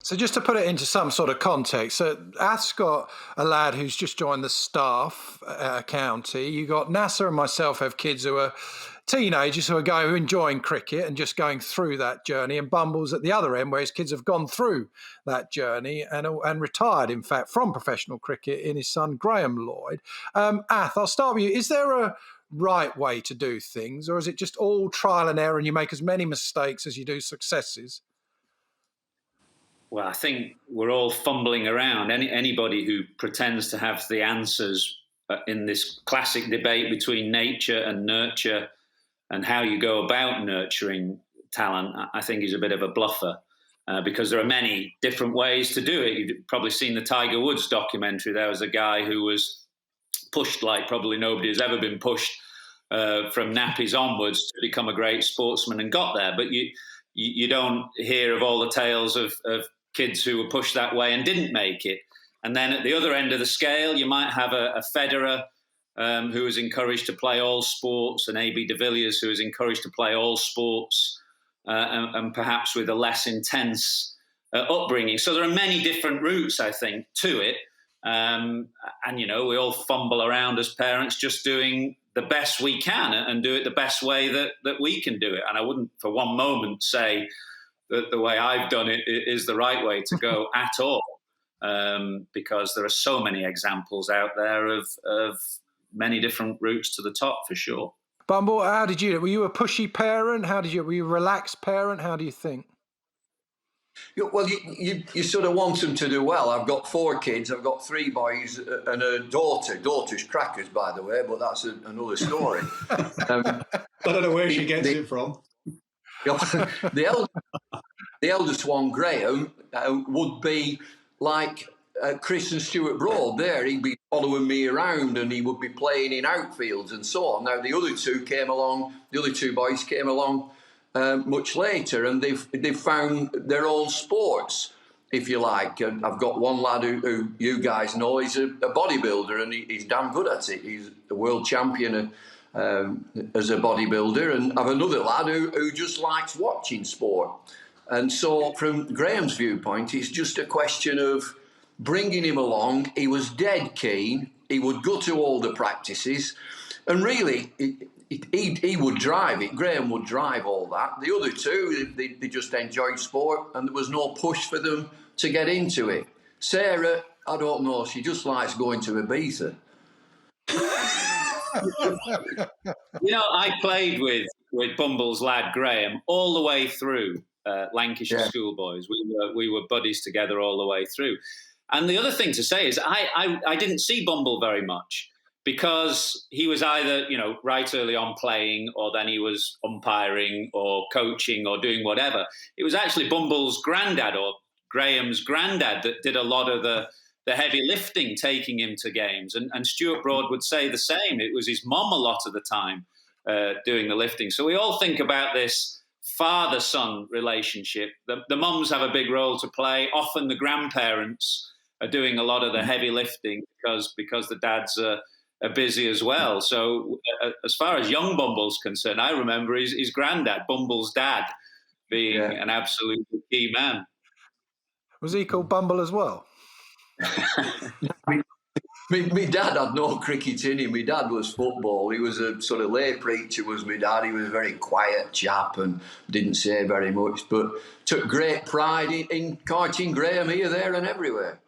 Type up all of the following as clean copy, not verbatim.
So just to put it into some sort of context, so Ath's got a lad who's just joined the staff at a county. You got Nasser and myself have kids who are teenagers who are enjoying cricket and just going through that journey, and Bumble's at the other end where his kids have gone through that journey and retired, in fact, from professional cricket in his son Graham Lloyd. Ath, I'll start with you. Is there a right way to do things, or is it just all trial and error and you make as many mistakes as you do successes? Well, I think we're all fumbling around. Anybody who pretends to have the answers in this classic debate between nature and nurture and how you go about nurturing talent, I think is a bit of a bluffer, because there are many different ways to do it. You've probably seen the Tiger Woods documentary. There was a guy who was pushed like probably nobody has ever been pushed from nappies onwards to become a great sportsman and got there. But you don't hear of all the tales of kids who were pushed that way and didn't make it. And then at the other end of the scale, you might have a Federer who was encouraged to play all sports, and A.B. de Villiers who was encouraged to play all sports, and perhaps with a less intense upbringing. So there are many different routes, I think, to it. And, we all fumble around as parents just doing the best we can and do it the best way that we can do it. And I wouldn't for one moment say that the way I've done it is the right way to go at all, because there are so many examples out there of many different routes to the top, for sure. Bumble, how did you? Were you a pushy parent? Were you a relaxed parent? How do you think? Well, you sort of want them to do well. I've got 4 kids. I've got 3 boys and a daughter. Daughter's crackers, by the way, but that's another story. I don't know where she gets it from. The eldest one, Graham, would be like Chris and Stuart Broad there. He'd be following me around and he would be playing in outfields and so on. Now, the other 2 boys came along much later, and they've found their own sports, if you like. And I've got one lad who you guys know, he's a bodybuilder, and he's damn good at it. He's a world champion as a bodybuilder, and I've another lad who just likes watching sport. And so from Graham's viewpoint, it's just a question of bringing him along. He was dead keen. He would go to all the practices, and really he would drive it. Graham would drive all that. The other 2, they just enjoyed sport, and there was no push for them to get into it. Sarah, I don't know, she just likes going to Ibiza. I played with Bumble's lad Graham all the way through Lancashire schoolboys. We were buddies together all the way through. And the other thing to say is I didn't see Bumble very much, because he was either, right early on playing, or then he was umpiring or coaching or doing whatever. It was actually Bumble's granddad, or Graham's granddad, that did a lot of the heavy lifting, taking him to games. And Stuart Broad would say the same. It was his mum a lot of the time doing the lifting. So we all think about this father-son relationship. The mums have a big role to play. Often the grandparents are doing a lot of the heavy lifting because the dads are busy as well. So as far as young Bumble's concerned, I remember his granddad, Bumble's dad, being an absolute key man. Was he called Bumble as well? My dad had no cricket in him. My dad was football. He was a sort of lay preacher, was my dad. He was a very quiet chap and didn't say very much, but took great pride in coaching Graham here, there and everywhere.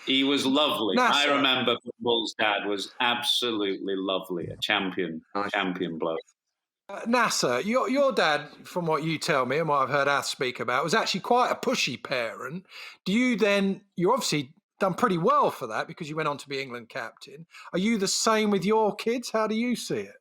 He was lovely. Nasser. I remember Bumble's dad was absolutely lovely, a champion bloke. Nasser, your dad, from what you tell me and what I've heard Ath speak about, was actually quite a pushy parent. You obviously done pretty well for that because you went on to be England captain. Are you the same with your kids? How do you see it?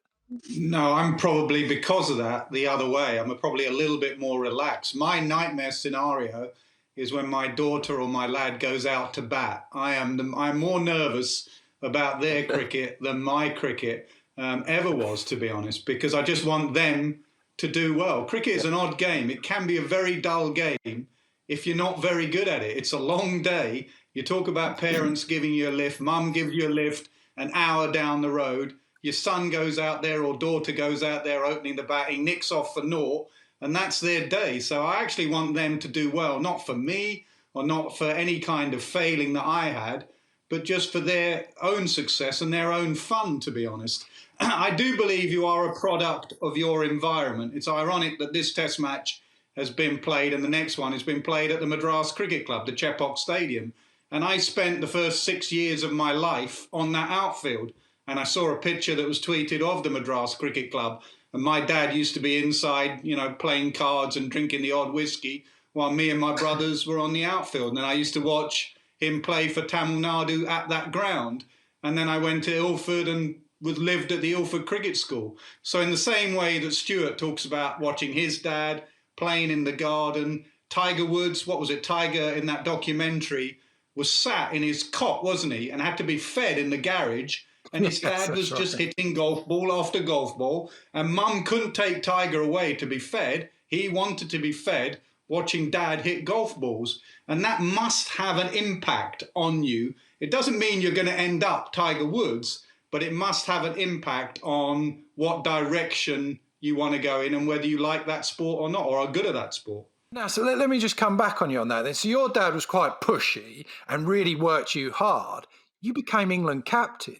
No, I'm probably, because of that, the other way. I'm probably a little bit more relaxed. My nightmare scenario is when my daughter or my lad goes out to bat. I'm more nervous about their cricket than my cricket ever was, to be honest, because I just want them to do well. Cricket is an odd game. It can be a very dull game if you're not very good at it. It's a long day. You talk about parents giving you a lift, mum gives you a lift an hour down the road. Your son goes out there or daughter goes out there opening the batting, nicks off for naught, and that's their day. So I actually want them to do well, not for me, or not for any kind of failing that I had, but just for their own success and their own fun, to be honest. I do believe you are a product of your environment. It's ironic that this test match has been played and the next one has been played at the Madras Cricket Club, the Chepauk Stadium. And I spent the first 6 years of my life on that outfield. And I saw a picture that was tweeted of the Madras Cricket Club. And my dad used to be inside, playing cards and drinking the odd whiskey, while me and my brothers were on the outfield. And I used to watch him play for Tamil Nadu at that ground. And then I went to Ilford and lived at the Ilford Cricket School. So in the same way that Stuart talks about watching his dad playing in the garden, Tiger Woods, Tiger in that documentary, was sat in his cot, wasn't he? And had to be fed in the garage. And his dad was just hitting golf ball after golf ball. And mum couldn't take Tiger away to be fed. He wanted to be fed watching dad hit golf balls. And that must have an impact on you. It doesn't mean you're going to end up Tiger Woods, but it must have an impact on what direction you want to go in and whether you like that sport or not, or are good at that sport. Now, so let me just come back on you on that then. So your dad was quite pushy and really worked you hard. You became England captain.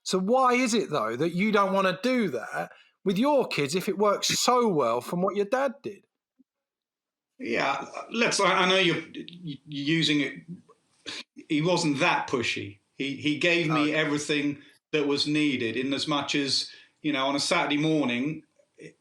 So why is it, though, that you don't want to do that with your kids if it works so well from what your dad did? Yeah, I know you're using it. He wasn't that pushy. He gave me everything that was needed, in as much as, on a Saturday morning,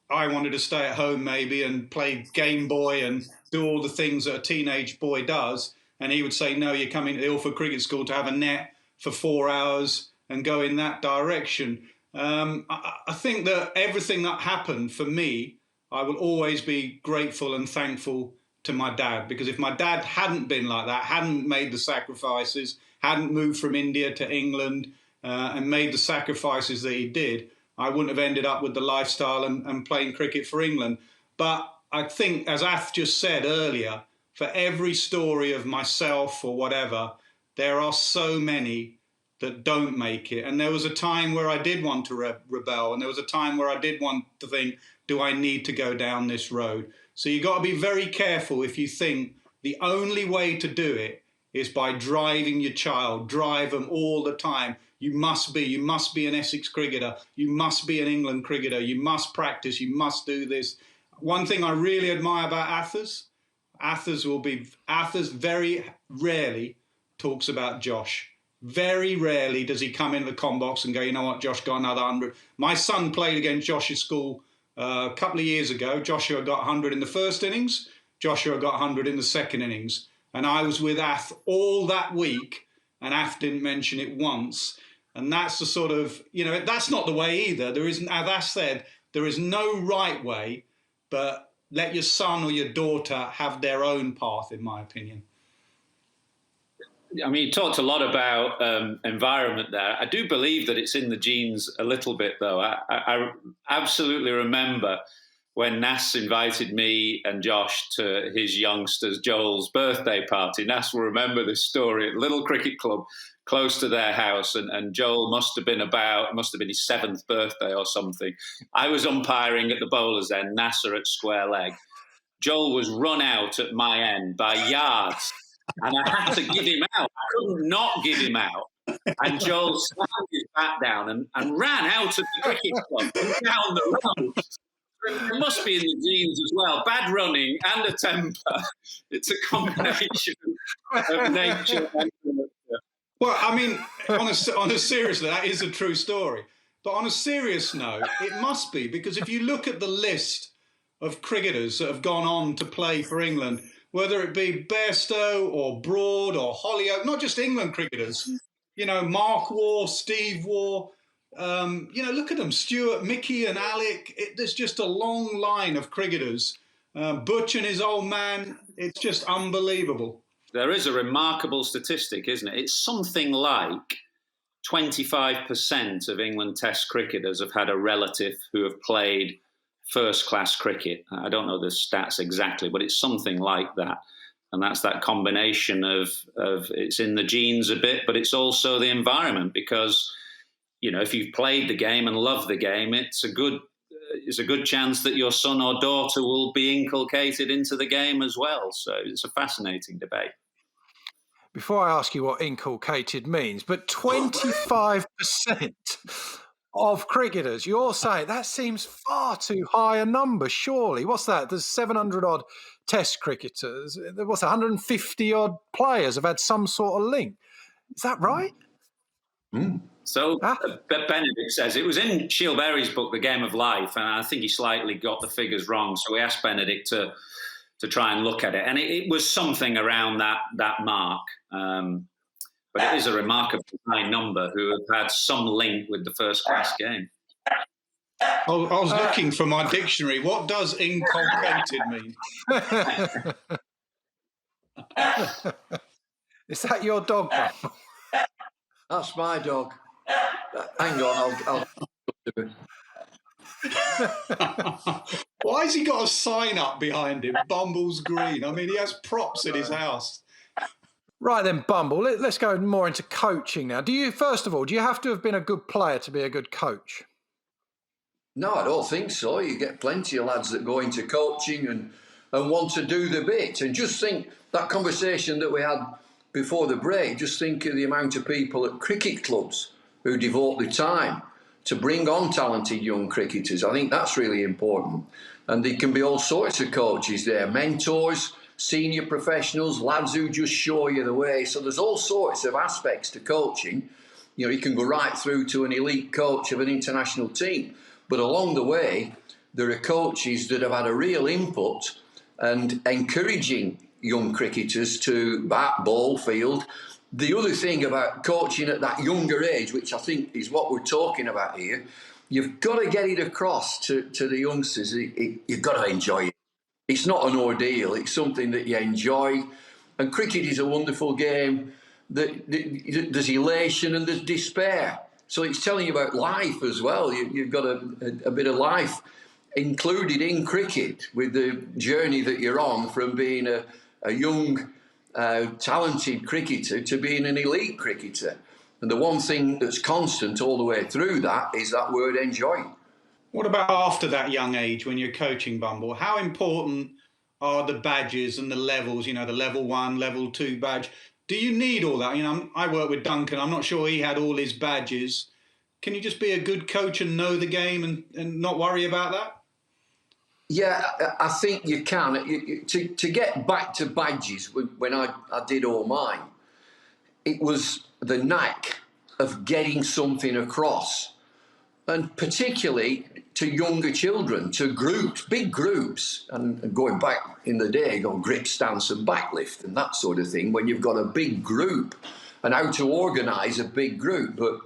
I wanted to stay at home maybe and play Game Boy and do all the things that a teenage boy does. And he would say, no, you're coming to Ilford Cricket School to have a net for 4 hours and go in that direction. I think that everything that happened for me, I will always be grateful and thankful to my dad, because if my dad hadn't been like that, hadn't made the sacrifices, hadn't moved from India to England and made the sacrifices that he did, I wouldn't have ended up with the lifestyle and playing cricket for England. But I think, as Ath just said earlier, for every story of myself or whatever, there are so many that don't make it. And there was a time where I did want to rebel, and there was a time where I did want to think, do I need to go down this road? So you got to be very careful if you think the only way to do it is by driving your child, drive them all the time. You must be an Essex cricketer. You must be an England cricketer. You must practice. You must do this. One thing I really admire about Athers very rarely talks about Josh. Very rarely does he come into the comm box and go, you know what, Josh got another 100. My son played against Josh's school a couple of years ago. Joshua got 100 in the first innings. Joshua got 100 in the second innings. And I was with Ath all that week, and Ath didn't mention it once. And that's the sort of, that's not the way either. There isn't, as Ath said, there is no right way, but let your son or your daughter have their own path, in my opinion. I mean, you talked a lot about environment there. I do believe that it's in the genes a little bit, though. I absolutely remember when Nass invited me and Josh to his youngster's Joel's birthday party. Nass will remember this story at a little cricket club close to their house, and Joel must have been his 7th birthday or something. I was umpiring at the bowler's end, Nasser at square leg. Joel was run out at my end by yards, and I had to give him out. I couldn't not give him out. And Joel slammed his bat down and ran out of the cricket club and down the road. It must be in the genes as well. Bad running and a temper. It's a combination of nature and nurture. Well, I mean, on a serious note, that is a true story. But on a serious note, it must be, because if you look at the list of cricketers that have gone on to play for England, whether it be Bairstow or Broad or Hollyoak, not just England cricketers, Mark Waugh, Steve Waugh, look at them, Stuart, Mickey and Alec. There's just a long line of cricketers. Butch and his old man, it's just unbelievable. There is a remarkable statistic, isn't it? It's something like 25% of England Test cricketers have had a relative who have played first-class cricket. I don't know the stats exactly, but it's something like that. And that's that combination of it's in the genes a bit, but it's also the environment, because, if you've played the game and love the game, it's a good chance that your son or daughter will be inculcated into the game as well. So it's a fascinating debate. before I ask you what inculcated means, but 25% of cricketers, you're saying that seems far too high a number, surely. What's that? There's 700 odd test cricketers. What's 150 odd players have had some sort of link. Is that right? So Benedict says it was in Shiel Berry's book, The Game of Life, and I think he slightly got the figures wrong. So we asked Benedict to try and look at it, and it was something around that mark. But it is a remarkably high number who have had some link with the first class game. I was looking for my dictionary. What does inculcated mean? Is that your dog, Bumble? That's my dog. Hang on, I'll do it. Why has he got a sign up behind him? Bumble's Green. I mean, he has props in his house. Right then, Bumble, let's go more into coaching now. First of all, do you have to have been a good player to be a good coach? No, I don't think so. You get plenty of lads that go into coaching and want to do the bit. And just think, that conversation that we had before the break, just think of the amount of people at cricket clubs who devote the time to bring on talented young cricketers. I think that's really important. And there can be all sorts of coaches there, mentors, senior professionals, lads who just show you the way. So there's all sorts of aspects to coaching. You know, you can go right through to an elite coach of an international team. But along the way, there are coaches that have had a real input and encouraging young cricketers to bat, bowl, field. The other thing about coaching at that younger age, which I think is what we're talking about here, you've got to get it across to the youngsters. You've got to enjoy it. It's not an ordeal. It's something that you enjoy. And cricket is a wonderful game. There's elation and there's despair. So it's telling you about life as well. You've got a bit of life included in cricket with the journey that you're on from being a young, talented cricketer to being an elite cricketer. And the one thing that's constant all the way through that is that word enjoy. What about after that young age when you're coaching, Bumble? How important are the badges and the levels, you know, the level 1, level 2 badge? Do you need all that? You know, I work with Duncan. I'm not sure he had all his badges. Can you just be a good coach and know the game and not worry about that? Yeah, I think you can. To get back to badges, when I did all mine, it was the knack of getting something across. And particularly to younger children, to groups, big groups, and going back in the day, grip, stance and backlift and that sort of thing, when you've got a big group and how to organise a big group. But,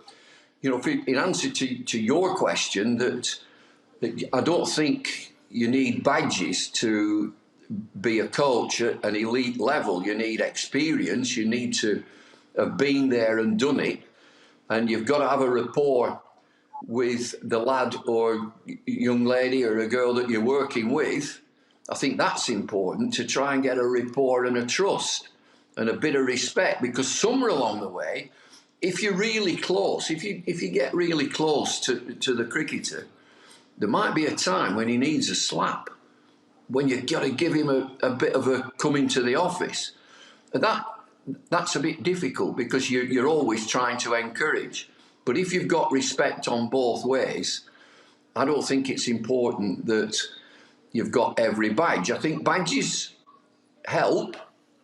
you know, in answer to your question, that I don't think you need badges to be a coach at an elite level. You need experience, you need to have been there and done it, and you've got to have a rapport with the lad or young lady or a girl that you're working with. I think that's important, to try and get a rapport and a trust and a bit of respect, because somewhere along the way, if you're really close, if you get really close to the cricketer, there might be a time when he needs a slap, when you've got to give him a bit of a come into the office. And that's a bit difficult because you're always trying to encourage. But if you've got respect on both ways, I don't think it's important that you've got every badge. I think badges help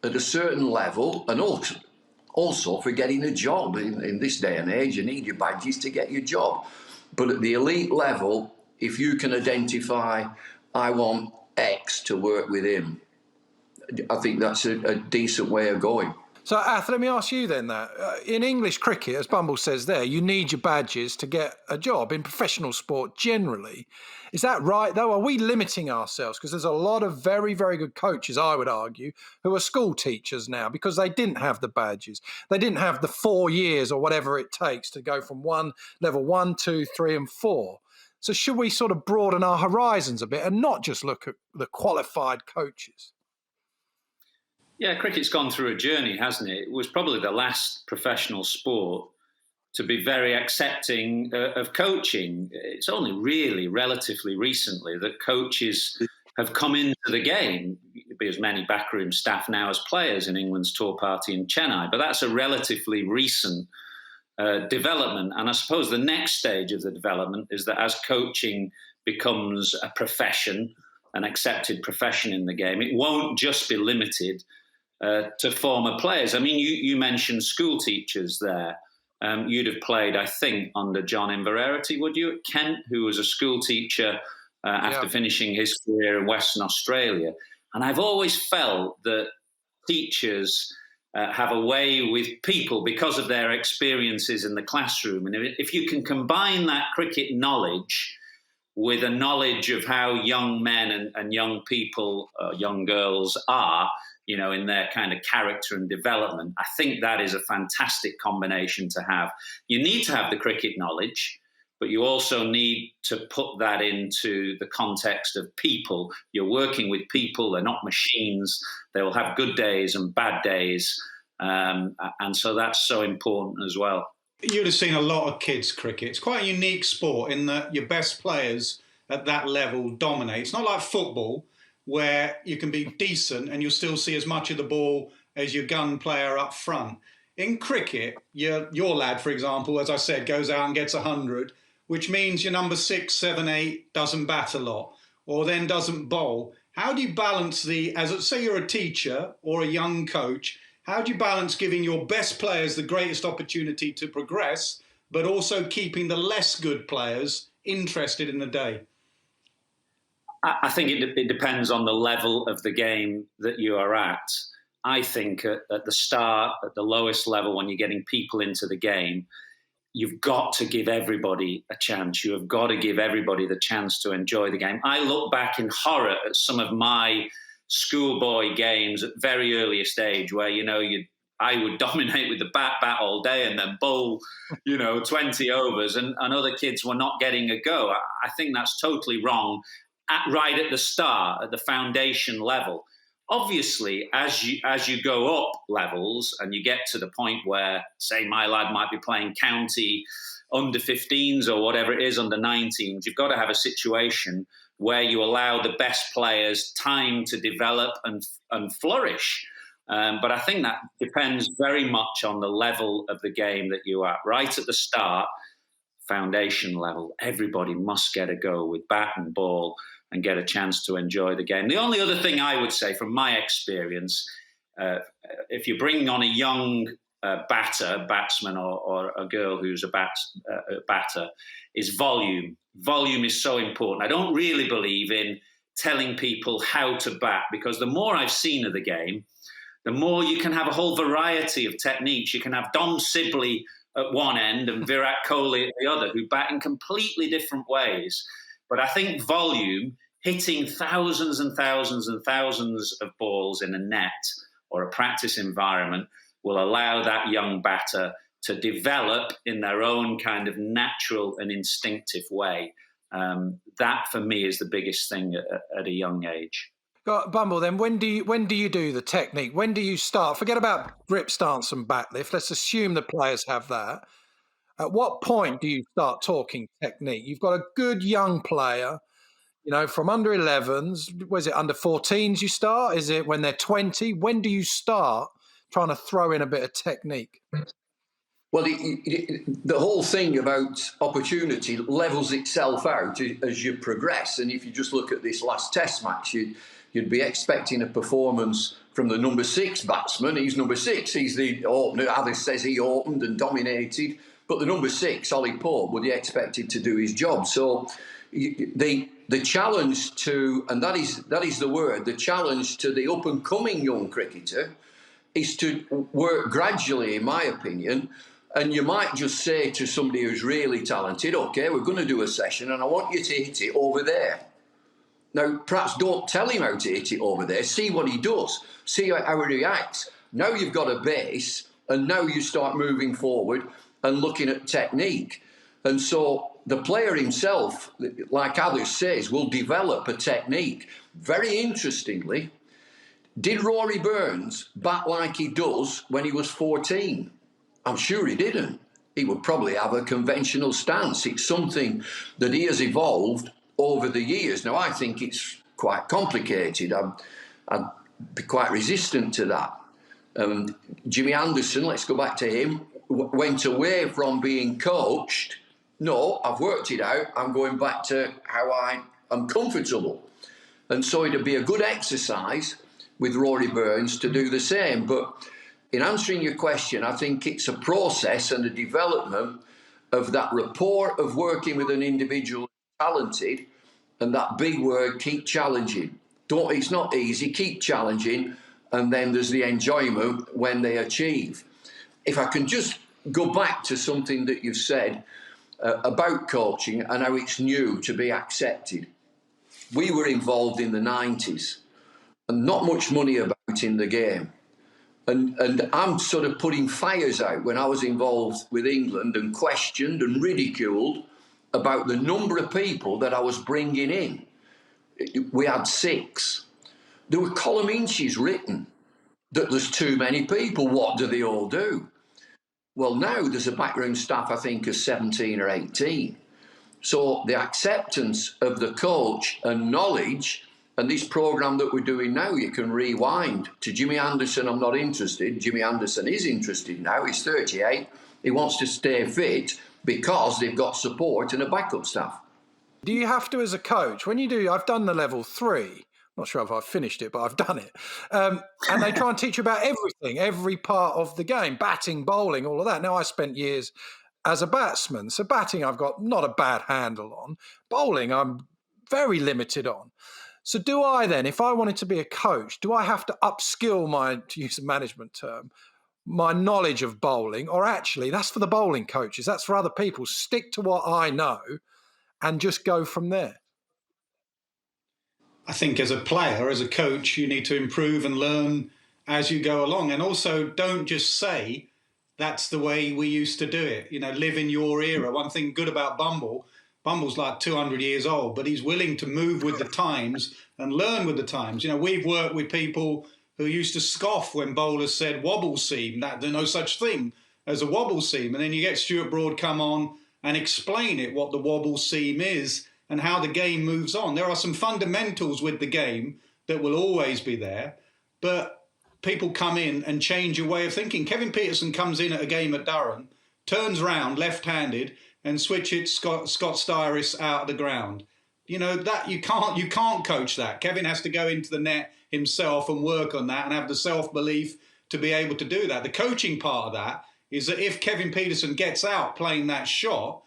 at a certain level, and also for getting a job. In this day and age, you need your badges to get your job. But at the elite level, if you can identify, I want X to work with him, I think that's a decent way of going. So, Ath, let me ask you then that. In English cricket, as Bumble says there, you need your badges to get a job in professional sport generally. Is that right, though? Are we limiting ourselves? Because there's a lot of very, very good coaches, I would argue, who are school teachers now because they didn't have the badges. They didn't have the 4 years or whatever it takes to go from level 1, 2, 3 and 4. So should we sort of broaden our horizons a bit and not just look at the qualified coaches? Yeah, cricket's gone through a journey, hasn't it? It was probably the last professional sport to be very accepting of coaching. It's only really relatively recently that coaches have come into the game. be as many backroom staff now as players in England's tour party in Chennai. But that's a relatively recent development. And I suppose the next stage of the development is that as coaching becomes a profession, an accepted profession in the game, it won't just be limited to former players. I mean, you mentioned school teachers there. You'd have played, I think, under John Inverarity, would you, at Kent, who was a school teacher after finishing his career in Western Australia. And I've always felt that teachers have a way with people because of their experiences in the classroom. And if you can combine that cricket knowledge with a knowledge of how young men and young people, young girls are, you know, in their kind of character and development, I think that is a fantastic combination to have. You need to have the cricket knowledge, but you also need to put that into the context of people. You're working with people, they're not machines. They will have good days and bad days. And so that's so important as well. You'd have seen a lot of kids' cricket. It's quite a unique sport in that your best players at that level dominate. It's not like football, where you can be decent and you'll still see as much of the ball as your gun player up front. In cricket, your lad, for example, as I said, goes out and gets 100, which means your number 6, 7, 8 doesn't bat a lot or then doesn't bowl. How do you balance say you're a teacher or a young coach, how do you balance giving your best players the greatest opportunity to progress, but also keeping the less good players interested in the day? I think it depends on the level of the game that you are at. I think at the start, at the lowest level, when you're getting people into the game, you've got to give everybody a chance. You have got to give everybody the chance to enjoy the game. I look back in horror at some of my schoolboy games at very earliest age where, you know, I would dominate with the bat all day and then bowl, 20 overs and other kids were not getting a go. I think that's totally wrong right at the start, at the foundation level. Obviously, as you go up levels and you get to the point where, say, my lad might be playing county under 15s or whatever it is, under 19s, you've got to have a situation where you allow the best players time to develop and flourish. But I think that depends very much on the level of the game that you are at. Right at the start, foundation level, everybody must get a go with bat and ball and get a chance to enjoy the game. The only other thing I would say from my experience, if you're bringing on a young batsman or a girl who's a batter, is volume. Volume is so important. I don't really believe in telling people how to bat, because the more I've seen of the game, the more you can have a whole variety of techniques. You can have Dom Sibley at one end and Virat Kohli at the other, who bat in completely different ways. But I think volume, hitting thousands and thousands and thousands of balls in a net or a practice environment, will allow that young batter to develop in their own kind of natural and instinctive way. That, for me, is the biggest thing at a young age. Bumble, then when do you do the technique? When do you start? Forget about grip stance and bat lift. Let's assume the players have that. At what point do you start talking technique? You've got a good young player, from under 11s. Was it under 14s you start? Is it when they're 20? When do you start trying to throw in a bit of technique? Well, the whole thing about opportunity levels itself out as you progress. And if you just look at this last test match, you'd be expecting a performance from the number 6 batsman. He's number 6. He's the opener. Alice says he opened and dominated. But the number 6, Ollie Pope, would be expected to do his job. So the challenge to, and that is the word, the challenge to the up-and-coming young cricketer is to work gradually, in my opinion. And you might just say to somebody who's really talented, OK, we're going to do a session and I want you to hit it over there. Now, perhaps don't tell him how to hit it over there. See what he does. See how he reacts. Now you've got a base, and now you start moving forward and looking at technique. And so the player himself, like others says, will develop a technique. Very interestingly, did Rory Burns bat like he does when he was 14? I'm sure he didn't. He would probably have a conventional stance. It's something that he has evolved over the years. Now, I think it's quite complicated. be quite resistant to that. Jimmy Anderson, let's go back to him, went away from being coached. No, I've worked it out. I'm going back to how I am comfortable. And so it'd be a good exercise with Rory Burns to do the same. But in answering your question, I think it's a process and a development of that rapport of working with an individual talented, and that big word, keep challenging. It's not easy, keep challenging, and then there's the enjoyment when they achieve. If I can just go back to something that you've said about coaching and how it's new to be accepted. We were involved in the 90s and not much money about in the game. And I'm sort of putting fires out when I was involved with England and questioned and ridiculed about the number of people that I was bringing in. We had 6. There were column inches written that there's too many people. What do they all do? Well, now there's a backroom staff, I think, of 17 or 18. So the acceptance of the coach and knowledge, and this programme that we're doing now, you can rewind to Jimmy Anderson. I'm not interested. Jimmy Anderson is interested now. He's 38. He wants to stay fit because they've got support and a backup staff. Do you have to, as a coach, when you do, I've done the level 3, not sure if I've finished it, but I've done it. And they try and teach you about everything, every part of the game, batting, bowling, all of that. Now, I spent years as a batsman. So batting, I've got not a bad handle on. Bowling, I'm very limited on. So do I then, if I wanted to be a coach, do I have to upskill my, to use a management term, my knowledge of bowling? Or actually, that's for the bowling coaches, that's for other people. Stick to what I know and just go from there. I think as a player, as a coach, you need to improve and learn as you go along. And also don't just say, that's the way we used to do it. Live in your era. One thing good about Bumble's like 200 years old, but he's willing to move with the times and learn with the times. We've worked with people who used to scoff when bowlers said wobble seam, that there's no such thing as a wobble seam. And then you get Stuart Broad come on and explain it, what the wobble seam is and how the game moves on. There are some fundamentals with the game that will always be there, but people come in and change your way of thinking. Kevin Peterson comes in at a game at Durham, turns round left-handed and switches Scott Styris out of the ground. That you can't coach that. Kevin has to go into the net himself and work on that and have the self-belief to be able to do that. The coaching part of that is that if Kevin Peterson gets out playing that shot,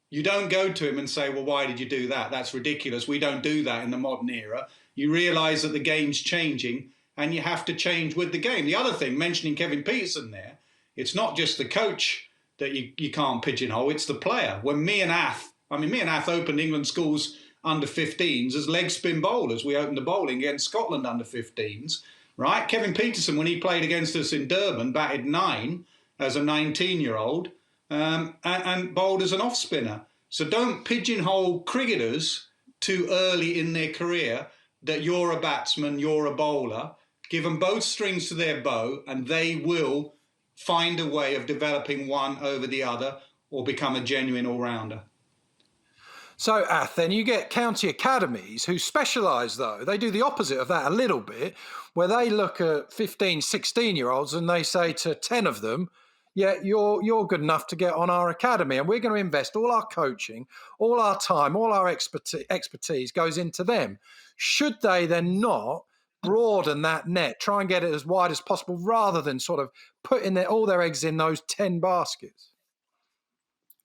you don't go to him and say, well, why did you do that? That's ridiculous. We don't do that in the modern era. You realise that the game's changing and you have to change with the game. The other thing, mentioning Kevin Peterson there, it's not just the coach that you can't pigeonhole, it's the player. When me and Ath opened England schools under 15s as leg spin bowlers. We opened the bowling against Scotland under 15s, right? Kevin Peterson, when he played against us in Durban, batted 9 as a 19-year-old and bowled as an off-spinner. So don't pigeonhole cricketers too early in their career that you're a batsman, you're a bowler. Give them both strings to their bow and they will find a way of developing one over the other or become a genuine all-rounder. So, Ath, then you get county academies who specialise, though. They do the opposite of that a little bit, where they look at 15, 16-year-olds and they say to 10 of them, yeah, you're good enough to get on our academy and we're going to invest all our coaching, all our time, all our expertise goes into them. Should they then not broaden that net, try and get it as wide as possible rather than sort of putting all their eggs in those 10 baskets?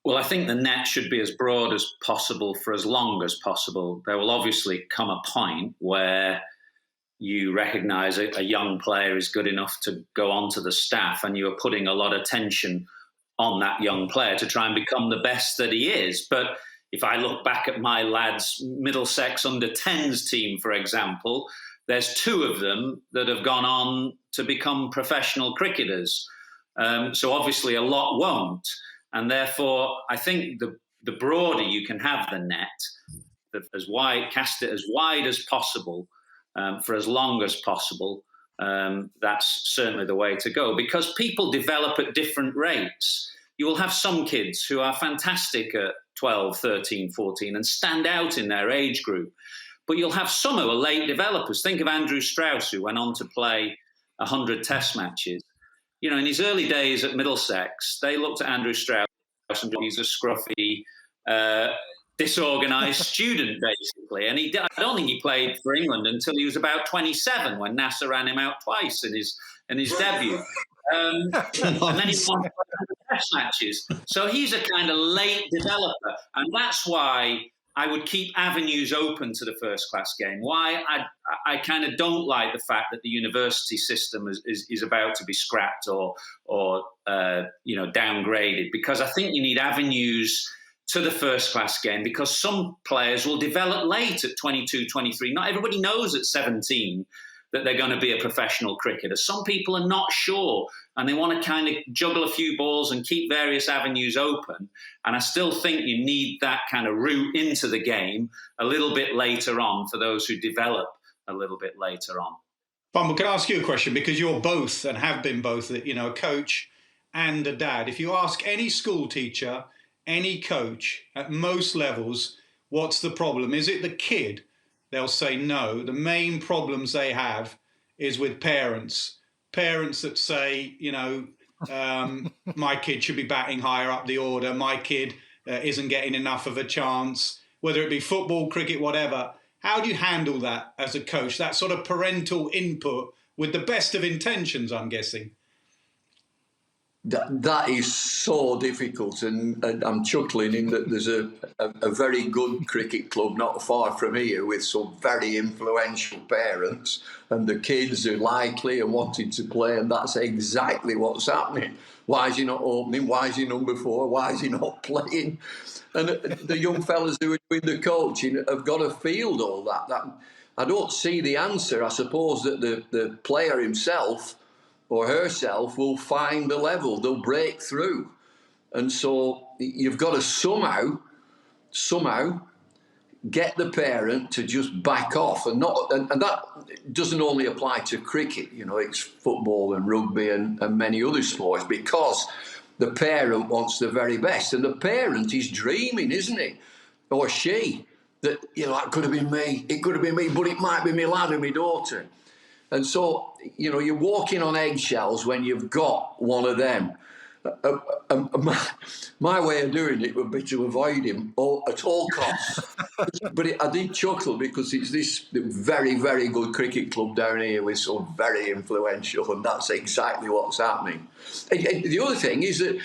Well, I think the net should be as broad as possible for as long as possible. There will obviously come a point where you recognise a young player is good enough to go onto the staff and you are putting a lot of tension on that young player to try and become the best that he is. But if I look back at my lads' Middlesex under-10s team, for example, there's 2 of them that have gone on to become professional cricketers. So obviously a lot won't. And therefore, I think the broader you can have the net, cast it as wide as possible, for as long as possible, that's certainly the way to go. Because people develop at different rates. You will have some kids who are fantastic at 12, 13, 14 and stand out in their age group. But you'll have some who are late developers. Think of Andrew Strauss, who went on to play 100 Test matches. You know, in his early days at Middlesex, they looked at Andrew Strauss and he's a scruffy, disorganised student, basically. And I don't think he played for England until he was about 27, when Nasser ran him out twice in his debut. And then he won Test matches. So he's a kind of late developer, and that's why I would keep avenues open to the first class game. Why I kind of don't like the fact that the university system is about to be scrapped or downgraded, because I think you need avenues to the first class game, because some players will develop late at 22, 23. Not everybody knows at 17 that they're going to be a professional cricketer. Some people are not sure, and they want to kind of juggle a few balls and keep various avenues open. And I still think you need that kind of route into the game a little bit later on for those who develop a little bit later on. Bumble, can I ask you a question? Because you're both, and have been both, a coach and a dad. If you ask any school teacher, any coach at most levels, what's the problem? Is it the kid? They'll say no. The main problems they have is with parents. Parents that say, my kid should be batting higher up the order. My kid isn't getting enough of a chance, whether it be football, cricket, whatever. How do you handle that as a coach, that sort of parental input with the best of intentions, I'm guessing? That is so difficult, and I'm chuckling in that there's a very good cricket club not far from here with some very influential parents, and the kids are likely and wanting to play, and that's exactly what's happening. Why is he not opening? Why is he number 4? Why is he not playing? And the young fellas who are doing the coaching have got to field all that. I don't see the answer. I suppose that the player himself or herself will find the level, they'll break through. And so you've got to somehow get the parent to just back off, and that doesn't only apply to cricket, it's football and rugby and many other sports, because the parent wants the very best, and the parent is dreaming, isn't he, or she, that that could have been me, it could have been me, but it might be my lad and my daughter. And so, you're walking on eggshells when you've got one of them. My way of doing it would be to avoid him at all costs. But I did chuckle, because it's this very, very good cricket club down here with some very influential, and that's exactly what's happening. And the other thing is that,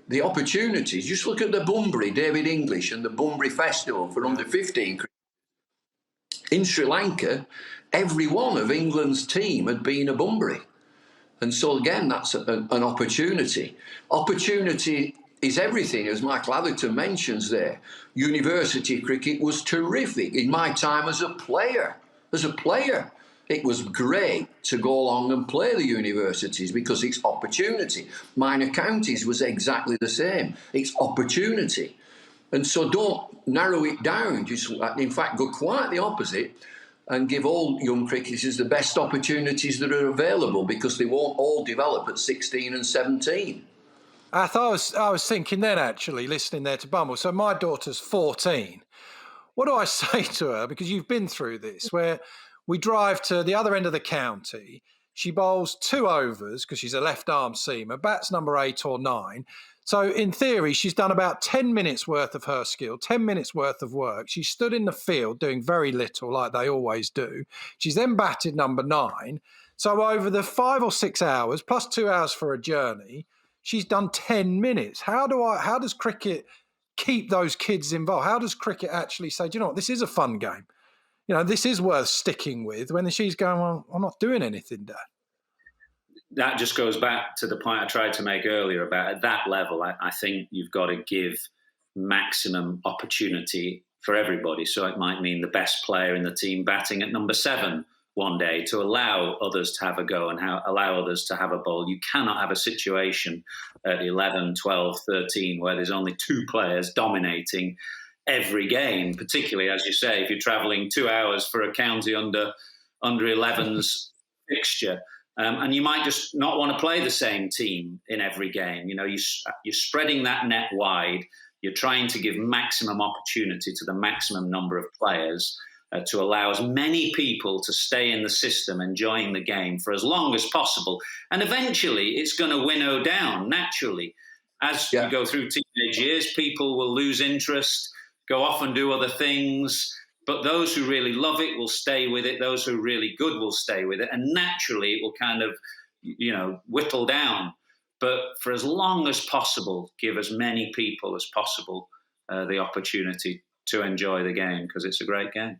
the opportunities. Just look at the Bunbury, David English, and the Bunbury Festival for under 15. In Sri Lanka, every one of England's team had been a Bunbury. And so, again, that's an opportunity. Opportunity is everything, as Michael Atherton mentions there. University cricket was terrific. In my time as a player, it was great to go along and play the universities, because it's opportunity. Minor counties was exactly the same. It's opportunity. And so don't narrow it down. Just, in fact, go quite the opposite and give all young cricketers the best opportunities that are available, because they won't all develop at 16 and 17. I was thinking then, actually, listening there to Bumble. So my daughter's 14. What do I say to her? Because you've been through this, where we drive to the other end of the county. She bowls 2 overs because she's a left-arm seamer, bats number 8 or 9. So in theory, she's done about 10 minutes worth of her skill, 10 minutes worth of work. She stood in the field doing very little, like they always do. She's then batted number 9. So over the 5 or 6 hours, plus 2 hours for a journey, she's done 10 minutes. How does cricket keep those kids involved? How does cricket actually say, do you know what, this is a fun game? This is worth sticking with, when she's going, well, I'm not doing anything, Dad. That just goes back to the point I tried to make earlier about, at that level, I think you've got to give maximum opportunity for everybody. So it might mean the best player in the team batting at number 7 one day, to allow others to have a go and allow others to have a bowl. You cannot have a situation at 11, 12, 13 where there's only 2 players dominating every game, particularly, as you say, if you're travelling 2 hours for a county under 11's fixture. And you might just not want to play the same team in every game. You're spreading that net wide. You're trying to give maximum opportunity to the maximum number of players. to allow as many people to stay in the system enjoying the game for as long as possible. And eventually it's going to winnow down naturally. As you go through teenage years, people will lose interest, go off and do other things. But those who really love it will stay with it. Those who are really good will stay with it. And naturally it will kind of, whittle down. But for as long as possible, give as many people as possible the opportunity to enjoy the game, because it's a great game.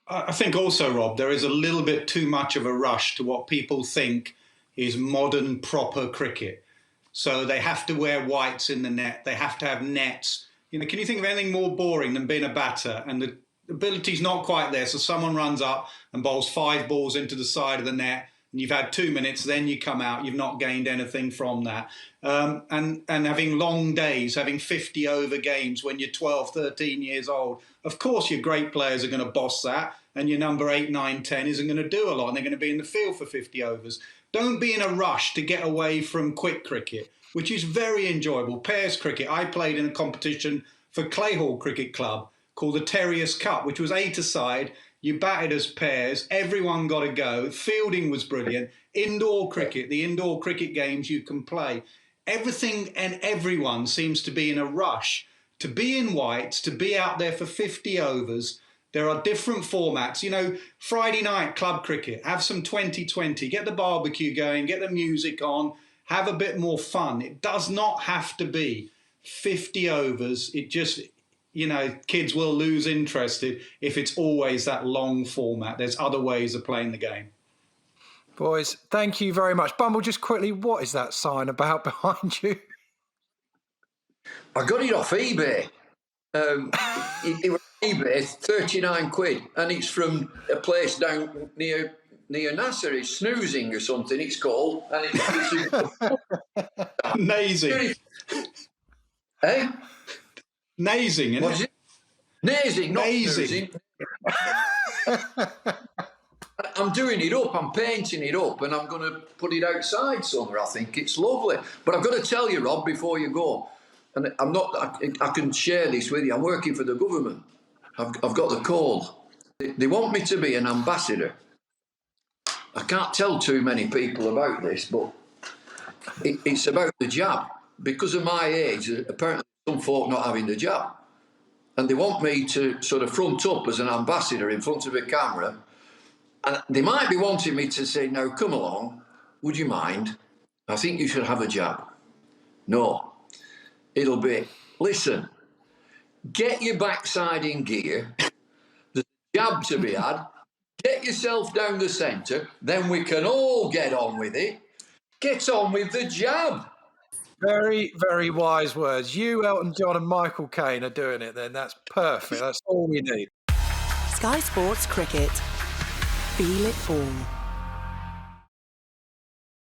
I think also, Rob, there is a little bit too much of a rush to what people think is modern proper cricket. So they have to wear whites in the net. They have to have nets. Can you think of anything more boring than being a batter and the ability's not quite there? So someone runs up and bowls 5 balls into the side of the net, and you've had 2 minutes, then you come out, you've not gained anything from that. And having long days, having 50 over games when you're 12, 13 years old. Of course, your great players are going to boss that, and your number 8, 9, 10 isn't going to do a lot, and they're going to be in the field for 50 overs. Don't be in a rush to get away from quick cricket, which is very enjoyable. Pairs cricket. I played in a competition for Clayhall Cricket Club called the Terriers Cup, which was 8-a-side. You batted as pairs. Everyone got a go. Fielding was brilliant. Indoor cricket, the indoor cricket games you can play. Everything and everyone seems to be in a rush to be in whites, to be out there for 50 overs. There are different formats. Friday night club cricket, have some 2020, get the barbecue going, get the music on, have a bit more fun. It does not have to be 50 overs. It just, kids will lose interest if it's always that long format. There's other ways of playing the game. Boys, thank you very much. Bumble, just quickly, what is that sign about behind you? I got it off eBay. It was eBay, 39 quid, and it's from a place down near Nasser. It's Snoozing or something, it's called. And it's Amazing. Eh? Nazing, isn't What is it? Nazing, not Nazing. snoozing. I'm doing it up, I'm painting it up, and I'm going to put it outside somewhere. I think it's lovely. But I've got to tell you, Rob, before you go, and I can share this with you. I'm working for the government. I've got the call. They want me to be an ambassador. I can't tell too many people about this, but it's about the jab. Because of my age, apparently some folk not having the jab. And they want me to sort of front up as an ambassador in front of a camera. And they might be wanting me to say, now, come along, would you mind? I think you should have a jab. No. It'll be, listen, get your backside in gear. There's a jab to be had. Get yourself down the centre. Then we can all get on with it. Get on with the jab. Very, very wise words. You, Elton John and Michael Caine are doing it then. That's perfect. That's all we need. Sky Sports Cricket. Feel it all.